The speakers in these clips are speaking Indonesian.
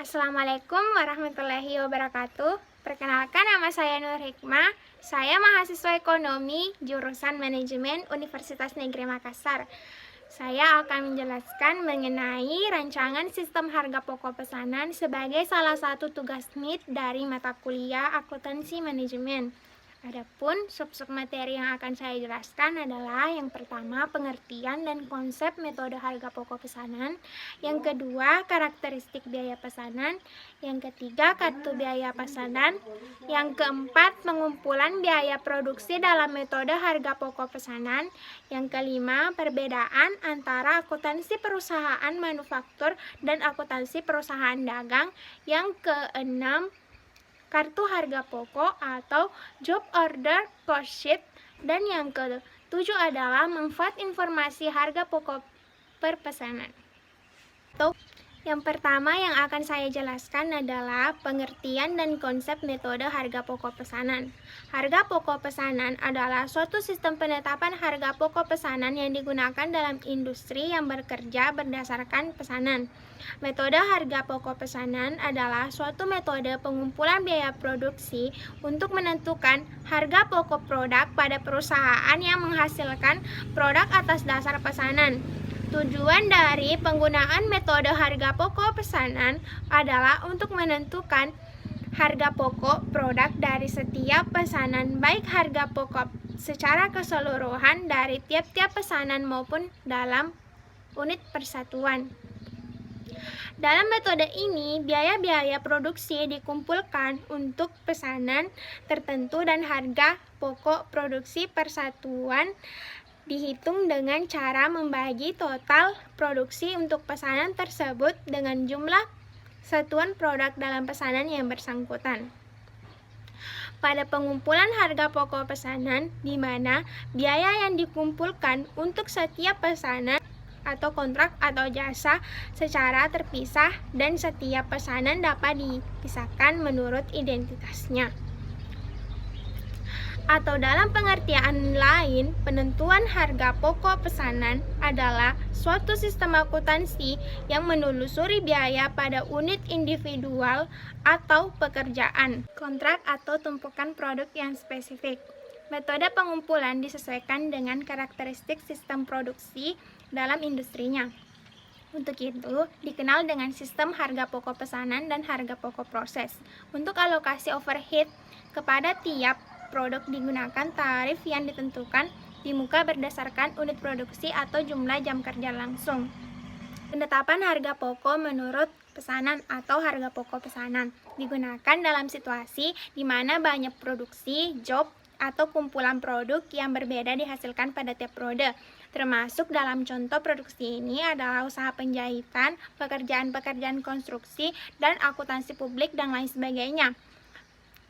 Assalamualaikum warahmatullahi wabarakatuh. Perkenalkan, nama saya Nur Hikmah. Saya mahasiswa ekonomi jurusan manajemen Universitas Negeri Makassar. Saya akan menjelaskan mengenai rancangan sistem harga pokok pesanan sebagai salah satu tugas MIT dari mata kuliah akuntansi manajemen. Adapun sub-sub materi yang akan saya jelaskan adalah yang pertama, pengertian dan konsep metode harga pokok pesanan. Yang kedua, karakteristik biaya pesanan. Yang ketiga, kartu biaya pesanan. Yang keempat, pengumpulan biaya produksi dalam metode harga pokok pesanan. Yang kelima, perbedaan antara akuntansi perusahaan manufaktur dan akuntansi perusahaan dagang. Yang keenam, kartu harga pokok atau job order cost sheet. Dan yang ketujuh adalah manfaat informasi harga pokok per pesanan. Yang pertama yang akan saya jelaskan adalah pengertian dan konsep metode harga pokok pesanan. Harga pokok pesanan adalah suatu sistem penetapan harga pokok pesanan yang digunakan dalam industri yang bekerja berdasarkan pesanan. Metode harga pokok pesanan adalah suatu metode pengumpulan biaya produksi untuk menentukan harga pokok produk pada perusahaan yang menghasilkan produk atas dasar pesanan. Tujuan dari penggunaan metode harga pokok pesanan adalah untuk menentukan harga pokok produk dari setiap pesanan, baik harga pokok secara keseluruhan dari tiap-tiap pesanan maupun dalam unit persatuan. Dalam metode ini, biaya-biaya produksi dikumpulkan untuk pesanan tertentu dan harga pokok produksi persatuan dihitung dengan cara membagi total produksi untuk pesanan tersebut dengan jumlah satuan produk dalam pesanan yang bersangkutan. Pada pengumpulan harga pokok pesanan, di mana biaya yang dikumpulkan untuk setiap pesanan atau kontrak atau jasa secara terpisah dan setiap pesanan dapat dipisahkan menurut identitasnya. Atau dalam pengertian lain, penentuan harga pokok pesanan adalah suatu sistem akuntansi yang menelusuri biaya pada unit individual atau pekerjaan, kontrak atau tumpukan produk yang spesifik. Metode pengumpulan disesuaikan dengan karakteristik sistem produksi dalam industrinya. Untuk itu, dikenal dengan sistem harga pokok pesanan dan harga pokok proses. Untuk alokasi overhead kepada tiap produk digunakan tarif yang ditentukan di muka berdasarkan unit produksi atau jumlah jam kerja langsung. Penetapan harga pokok menurut pesanan atau harga pokok pesanan digunakan dalam situasi di mana banyak produksi, job, atau kumpulan produk yang berbeda dihasilkan pada tiap periode. Termasuk dalam contoh produksi ini adalah usaha penjahitan, pekerjaan-pekerjaan konstruksi, dan akuntansi publik, dan lain sebagainya.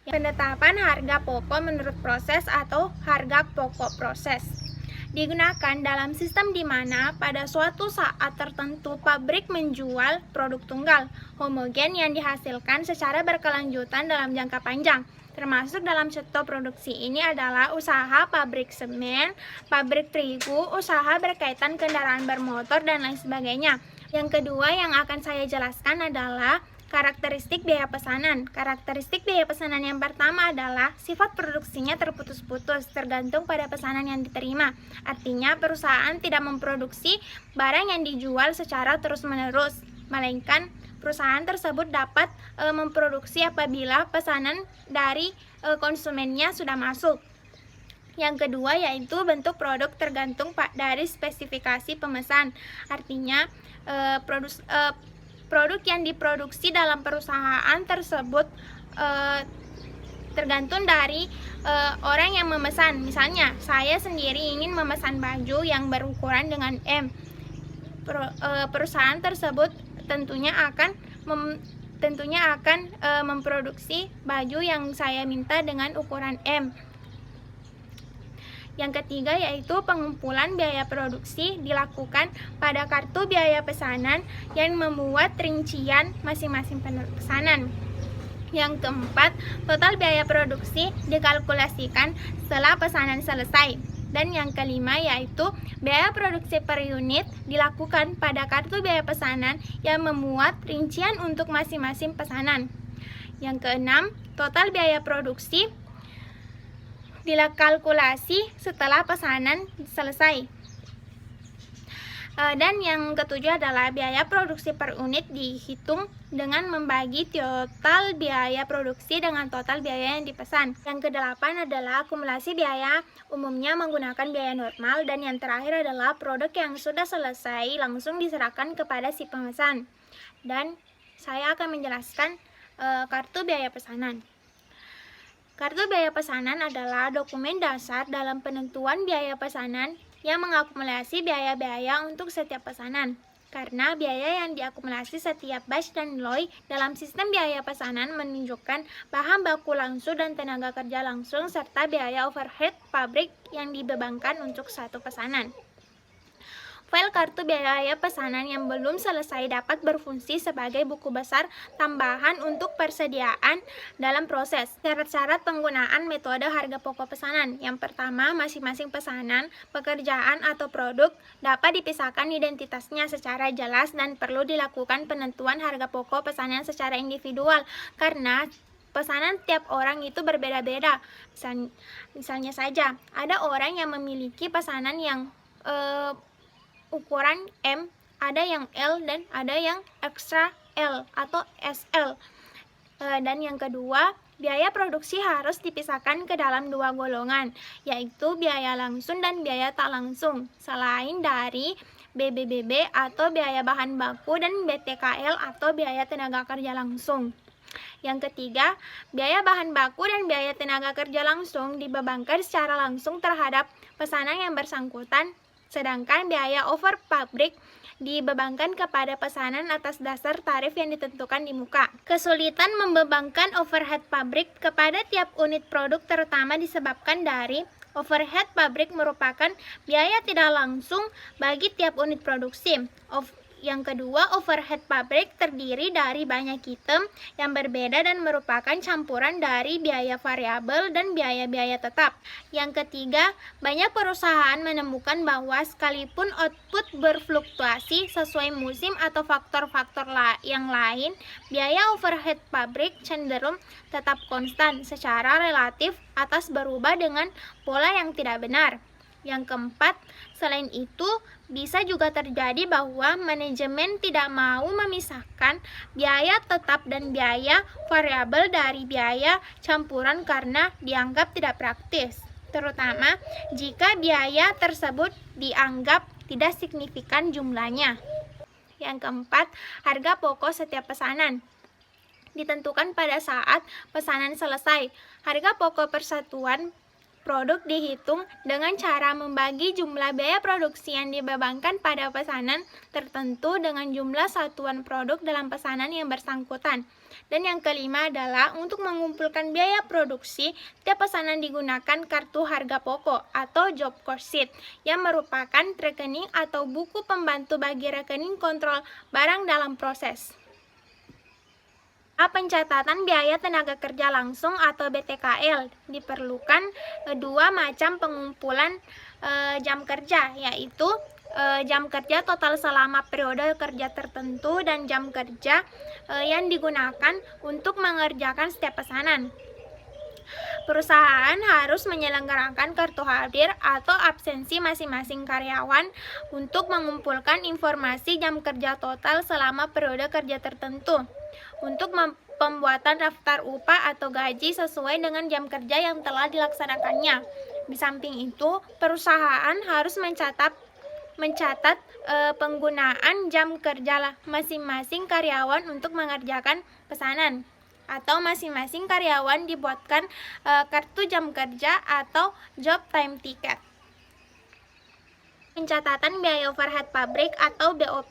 Penetapan harga pokok menurut proses atau harga pokok proses digunakan dalam sistem di mana pada suatu saat tertentu pabrik menjual produk tunggal homogen yang dihasilkan secara berkelanjutan dalam jangka panjang. Termasuk dalam contoh produksi ini adalah usaha pabrik semen, pabrik terigu, usaha berkaitan kendaraan bermotor, dan lain sebagainya. Yang kedua yang akan saya jelaskan adalah karakteristik biaya pesanan. Karakteristik biaya pesanan yang pertama adalah sifat produksinya terputus-putus, tergantung pada pesanan yang diterima. Artinya, perusahaan tidak memproduksi barang yang dijual secara terus-menerus, melainkan perusahaan tersebut dapat memproduksi apabila pesanan dari konsumennya sudah masuk. Yang kedua yaitu bentuk produk tergantung dari spesifikasi pemesan. Artinya, produk yang diproduksi dalam perusahaan tersebut tergantung dari orang yang memesan. Misalnya, saya sendiri ingin memesan baju yang berukuran dengan M. Perusahaan tersebut tentunya akan memproduksi baju yang saya minta dengan ukuran M. Yang ketiga yaitu pengumpulan biaya produksi dilakukan pada kartu biaya pesanan yang memuat rincian masing-masing pesanan. Yang keempat, total biaya produksi dikalkulasikan setelah pesanan selesai. Dan yang kelima yaitu biaya produksi per unit dilakukan pada kartu biaya pesanan yang memuat rincian untuk masing-masing pesanan. Yang keenam, total biaya produksi dikalkulasi setelah pesanan selesai. Dan yang ketujuh adalah biaya produksi per unit dihitung dengan membagi total biaya produksi dengan total biaya yang dipesan. Yang kedelapan adalah akumulasi biaya, umumnya menggunakan biaya normal. Dan yang terakhir adalah produk yang sudah selesai langsung diserahkan kepada si pemesan. Dan saya akan menjelaskan kartu biaya pesanan. Kartu biaya pesanan adalah dokumen dasar dalam penentuan biaya pesanan yang mengakumulasi biaya-biaya untuk setiap pesanan. Karena biaya yang diakumulasi setiap batch dan LOI dalam sistem biaya pesanan menunjukkan bahan baku langsung dan tenaga kerja langsung serta biaya overhead pabrik yang dibebankan untuk satu pesanan. File kartu biaya pesanan yang belum selesai dapat berfungsi sebagai buku besar tambahan untuk persediaan dalam proses. Syarat-syarat penggunaan metode harga pokok pesanan. Yang pertama, masing-masing pesanan, pekerjaan atau produk dapat dipisahkan identitasnya secara jelas dan perlu dilakukan penentuan harga pokok pesanan secara individual karena pesanan tiap orang itu berbeda-beda. Misalnya saja, ada orang yang memiliki pesanan yang ukuran M, ada yang L dan ada yang extra L atau SL. Dan yang kedua, biaya produksi harus dipisahkan ke dalam dua golongan, yaitu biaya langsung dan biaya tak langsung, selain dari BBBB atau biaya bahan baku dan BTKL atau biaya tenaga kerja langsung. Yang ketiga, biaya bahan baku dan biaya tenaga kerja langsung dibebankan secara langsung terhadap pesanan yang bersangkutan, sedangkan biaya over pabrik dibebankan kepada pesanan atas dasar tarif yang ditentukan di muka. Kesulitan membebankan overhead pabrik kepada tiap unit produk terutama disebabkan dari overhead pabrik merupakan biaya tidak langsung bagi tiap unit produksi. Yang kedua, overhead pabrik terdiri dari banyak item yang berbeda dan merupakan campuran dari biaya variabel dan biaya-biaya tetap. Yang ketiga, banyak perusahaan menemukan bahwa sekalipun output berfluktuasi sesuai musim atau faktor-faktor yang lain, biaya overhead pabrik cenderung tetap konstan secara relatif atas berubah dengan pola yang tidak benar. Yang keempat, selain itu, bisa juga terjadi bahwa manajemen tidak mau memisahkan biaya tetap dan biaya variabel dari biaya campuran karena dianggap tidak praktis, terutama jika biaya tersebut dianggap tidak signifikan jumlahnya. Yang keempat, harga pokok setiap pesanan ditentukan pada saat pesanan selesai. Harga pokok persatuan produk dihitung dengan cara membagi jumlah biaya produksi yang dibebankan pada pesanan tertentu dengan jumlah satuan produk dalam pesanan yang bersangkutan. Dan yang kelima adalah untuk mengumpulkan biaya produksi, tiap pesanan digunakan kartu harga pokok atau job cost sheet yang merupakan rekening atau buku pembantu bagi rekening kontrol barang dalam proses. Pencatatan biaya tenaga kerja langsung atau BTKL diperlukan dua macam pengumpulan jam kerja, yaitu jam kerja total selama periode kerja tertentu dan jam kerja yang digunakan untuk mengerjakan setiap pesanan. Perusahaan harus menyelenggarakan kartu hadir atau absensi masing-masing karyawan untuk mengumpulkan informasi jam kerja total selama periode kerja tertentu. Untuk pembuatan daftar upah atau gaji sesuai dengan jam kerja yang telah dilaksanakannya. Di samping itu, perusahaan harus mencatat penggunaan jam kerja masing-masing karyawan untuk mengerjakan pesanan. Atau masing-masing karyawan dibuatkan kartu jam kerja atau job time ticket. Pencatatan biaya overhead pabrik atau BOP.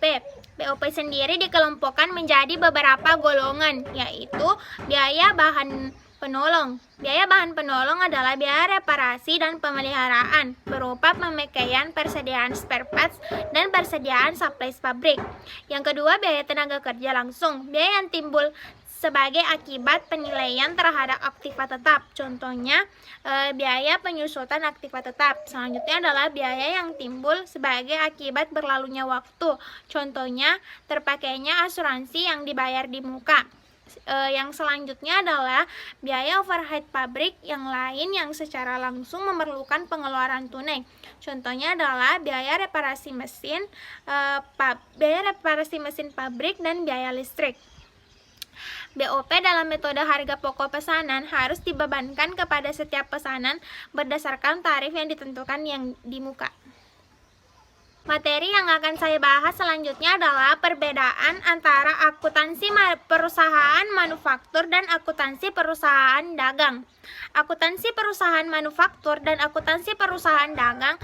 BOP sendiri dikelompokkan menjadi beberapa golongan, yaitu biaya bahan penolong. Biaya bahan penolong adalah biaya reparasi dan pemeliharaan berupa pemakaian, persediaan spare parts, dan persediaan supplies pabrik. Yang kedua, biaya tenaga kerja langsung. Biaya yang timbul sebagai akibat penilaian terhadap aktiva tetap. Contohnya, biaya penyusutan aktiva tetap. Selanjutnya adalah biaya yang timbul sebagai akibat berlalunya waktu. Contohnya, terpakainya asuransi yang dibayar di muka. Yang selanjutnya adalah biaya overhead pabrik yang lain yang secara langsung memerlukan pengeluaran tunai. Contohnya adalah biaya reparasi mesin pabrik dan biaya listrik. BOP dalam metode harga pokok pesanan harus dibebankan kepada setiap pesanan berdasarkan tarif yang ditentukan yang di muka. Materi yang akan saya bahas selanjutnya adalah perbedaan antara akuntansi perusahaan manufaktur dan akuntansi perusahaan dagang. Akuntansi perusahaan manufaktur dan akuntansi perusahaan dagang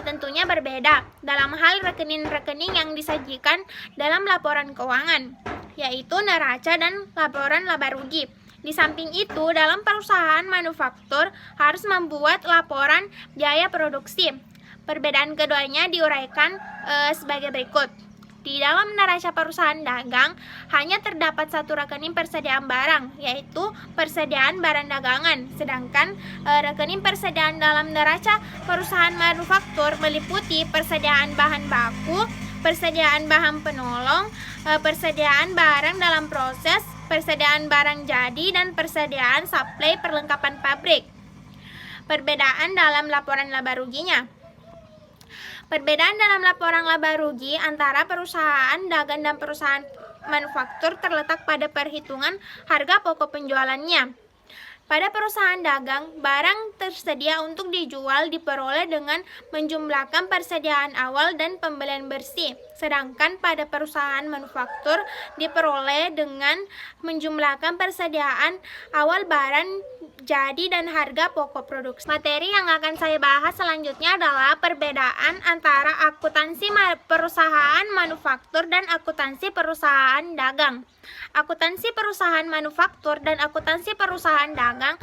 tentunya berbeda dalam hal rekening-rekening yang disajikan dalam laporan keuangan, yaitu neraca dan laporan laba rugi. Di samping itu, dalam perusahaan manufaktur harus membuat laporan biaya produksi. Perbedaan keduanya diuraikan sebagai berikut. Di dalam neraca perusahaan dagang hanya terdapat satu rekening persediaan barang, yaitu persediaan barang dagangan. Sedangkan rekening persediaan dalam neraca perusahaan manufaktur meliputi persediaan bahan baku, persediaan bahan penolong, persediaan barang dalam proses, persediaan barang jadi, dan persediaan suplai perlengkapan pabrik. Perbedaan dalam laporan laba ruginya. Perbedaan dalam laporan laba rugi antara perusahaan dagang dan perusahaan manufaktur terletak pada perhitungan harga pokok penjualannya. Pada perusahaan dagang, barang tersedia untuk dijual diperoleh dengan menjumlahkan persediaan awal dan pembelian bersih. Sedangkan pada perusahaan manufaktur diperoleh dengan menjumlahkan persediaan awal barang jadi dan harga pokok produksi. Materi yang akan saya bahas selanjutnya adalah perbedaan antara akuntansi perusahaan manufaktur dan akuntansi perusahaan dagang. Akuntansi perusahaan manufaktur dan akuntansi perusahaan dagang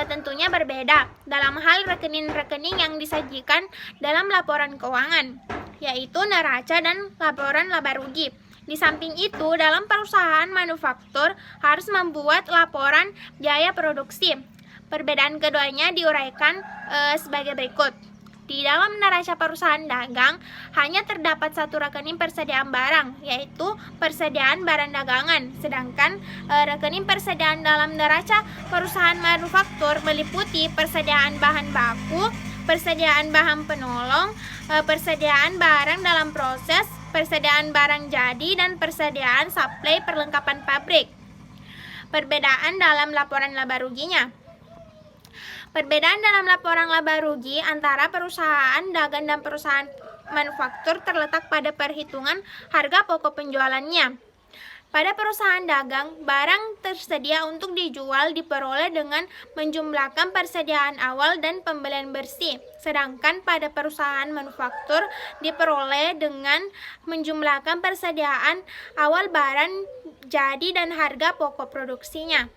tentunya berbeda dalam hal rekening-rekening yang disajikan dalam laporan keuangan, yaitu neraca dan laporan laba rugi. Di samping itu, dalam perusahaan manufaktur harus membuat laporan biaya produksi. Perbedaan keduanya diuraikan sebagai berikut. Di dalam neraca perusahaan dagang hanya terdapat satu rekening persediaan barang, yaitu persediaan barang dagangan. Sedangkan rekening persediaan dalam neraca perusahaan manufaktur meliputi persediaan bahan baku, persediaan bahan penolong, persediaan barang dalam proses, persediaan barang jadi, dan persediaan suplai perlengkapan pabrik. Perbedaan dalam laporan laba ruginya. Perbedaan dalam laporan laba rugi antara perusahaan dagang dan perusahaan manufaktur terletak pada perhitungan harga pokok penjualannya. Pada perusahaan dagang, barang tersedia untuk dijual diperoleh dengan menjumlahkan persediaan awal dan pembelian bersih. Sedangkan pada perusahaan manufaktur diperoleh dengan menjumlahkan persediaan awal barang jadi dan harga pokok produksinya.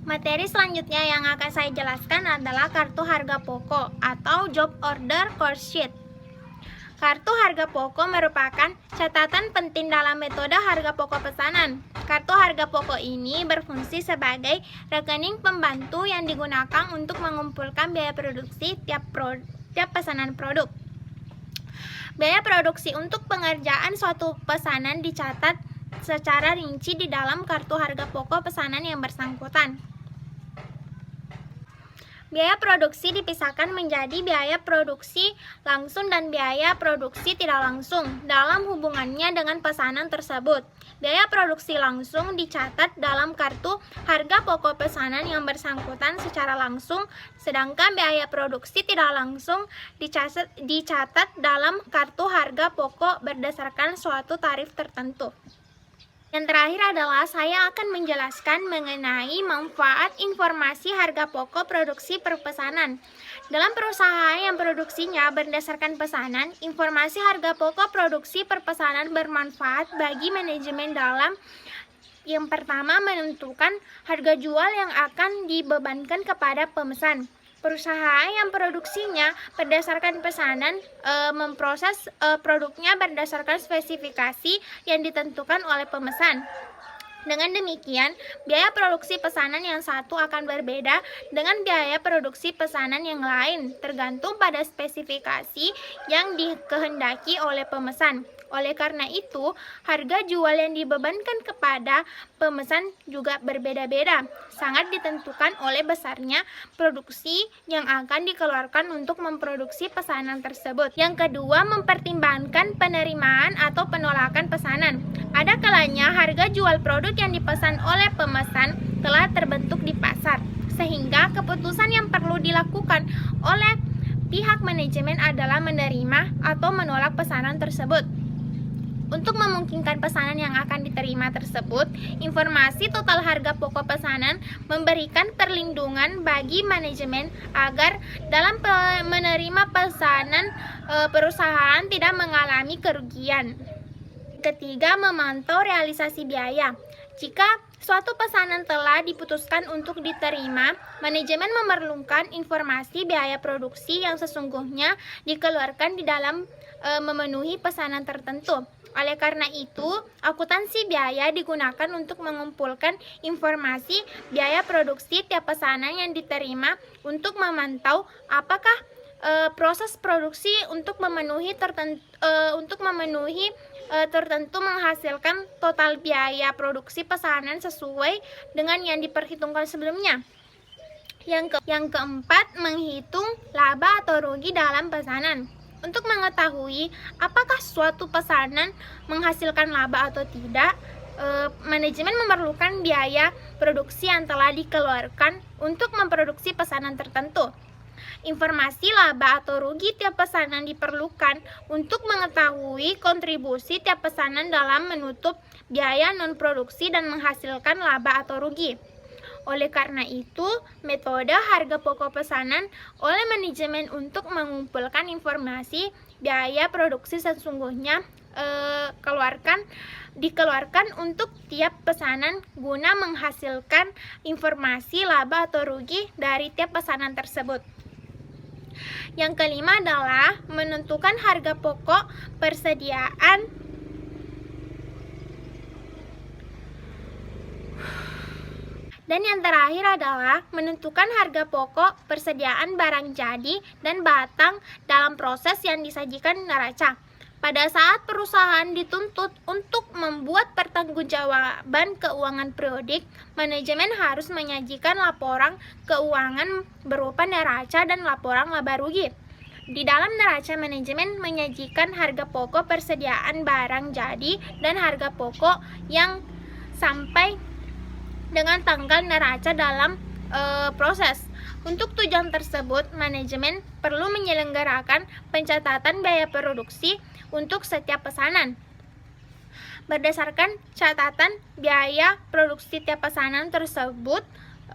Materi selanjutnya yang akan saya jelaskan adalah kartu harga pokok atau job order cost sheet. Kartu harga pokok merupakan catatan penting dalam metode harga pokok pesanan. Kartu harga pokok ini berfungsi sebagai rekening pembantu yang digunakan untuk mengumpulkan biaya produksi tiap pesanan produk. Biaya produksi untuk pengerjaan suatu pesanan dicatat secara rinci di dalam kartu harga pokok pesanan yang bersangkutan. Biaya produksi dipisahkan menjadi biaya produksi langsung dan biaya produksi tidak langsung dalam hubungannya dengan pesanan tersebut. Biaya produksi langsung dicatat dalam kartu harga pokok pesanan yang bersangkutan secara langsung, sedangkan biaya produksi tidak langsung dicatat dalam kartu harga pokok berdasarkan suatu tarif tertentu. Yang terakhir adalah saya akan menjelaskan mengenai manfaat informasi harga pokok produksi per pesanan. Dalam perusahaan yang produksinya berdasarkan pesanan, informasi harga pokok produksi per pesanan bermanfaat bagi manajemen dalam yang pertama menentukan harga jual yang akan dibebankan kepada pemesan. Perusahaan yang produksinya berdasarkan pesanan memproses produknya berdasarkan spesifikasi yang ditentukan oleh pemesan. Dengan demikian, biaya produksi pesanan yang satu akan berbeda dengan biaya produksi pesanan yang lain, tergantung pada spesifikasi yang dikehendaki oleh pemesan. Oleh karena itu, harga jual yang dibebankan kepada pemesan juga berbeda-beda, sangat ditentukan oleh besarnya produksi yang akan dikeluarkan untuk memproduksi pesanan tersebut. Yang kedua, mempertimbangkan penerimaan atau penolakan pesanan. Ada kalanya harga jual produk yang dipesan oleh pemesan telah terbentuk di pasar, sehingga keputusan yang perlu dilakukan oleh pihak manajemen adalah menerima atau menolak pesanan tersebut. Untuk memungkinkan pesanan yang akan diterima tersebut, informasi total harga pokok pesanan memberikan perlindungan bagi manajemen agar dalam menerima pesanan perusahaan tidak mengalami kerugian. Ketiga, memantau realisasi biaya. Jika suatu pesanan telah diputuskan untuk diterima, manajemen memerlukan informasi biaya produksi yang sesungguhnya dikeluarkan di dalam memenuhi pesanan tertentu. Oleh karena itu, akuntansi biaya digunakan untuk mengumpulkan informasi biaya produksi tiap pesanan yang diterima untuk memantau apakah proses produksi untuk memenuhi tertentu menghasilkan total biaya produksi pesanan sesuai dengan yang diperhitungkan sebelumnya. Yang keempat, menghitung laba atau rugi dalam pesanan. Untuk mengetahui apakah suatu pesanan menghasilkan laba atau tidak, manajemen memerlukan biaya produksi yang telah dikeluarkan untuk memproduksi pesanan tertentu. Informasi laba atau rugi tiap pesanan diperlukan untuk mengetahui kontribusi tiap pesanan dalam menutup biaya non-produksi dan menghasilkan laba atau rugi. Oleh karena itu, metode harga pokok pesanan oleh manajemen untuk mengumpulkan informasi biaya produksi sesungguhnya dikeluarkan untuk tiap pesanan guna menghasilkan informasi laba atau rugi dari tiap pesanan tersebut. Yang kelima adalah menentukan harga pokok persediaan dan yang terakhir adalah menentukan harga pokok persediaan barang jadi dan batang dalam proses yang disajikan neraca. Pada saat perusahaan dituntut untuk membuat pertanggungjawaban keuangan periodik, manajemen harus menyajikan laporan keuangan berupa neraca dan laporan laba rugi. Di dalam neraca, manajemen menyajikan harga pokok persediaan barang jadi dan harga pokok yang sampai dengan tanggal neraca dalam proses. Untuk tujuan tersebut, manajemen perlu menyelenggarakan pencatatan biaya produksi untuk setiap pesanan. Berdasarkan catatan biaya produksi tiap pesanan tersebut,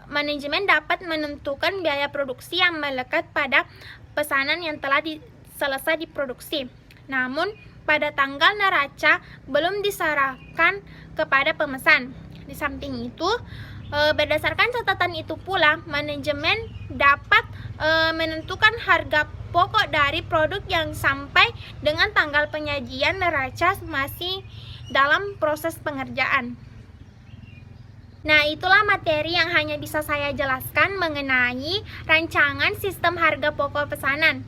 manajemen dapat menentukan biaya produksi yang melekat pada pesanan yang telah selesai diproduksi. Namun, pada tanggal neraca belum diserahkan kepada pemesan. Di samping itu, berdasarkan catatan itu pula, manajemen dapat menentukan harga pokok dari produk yang sampai dengan tanggal penyajian neraca masih dalam proses pengerjaan. Nah, itulah materi yang hanya bisa saya jelaskan mengenai rancangan sistem harga pokok pesanan.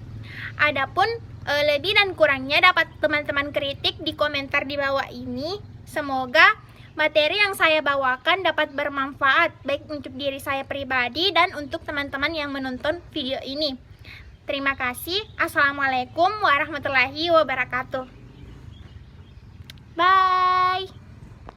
Adapun lebih dan kurangnya dapat teman-teman kritik di komentar di bawah ini. Semoga materi yang saya bawakan dapat bermanfaat baik untuk diri saya pribadi dan untuk teman-teman yang menonton video ini. Terima kasih. Assalamualaikum warahmatullahi wabarakatuh. Bye.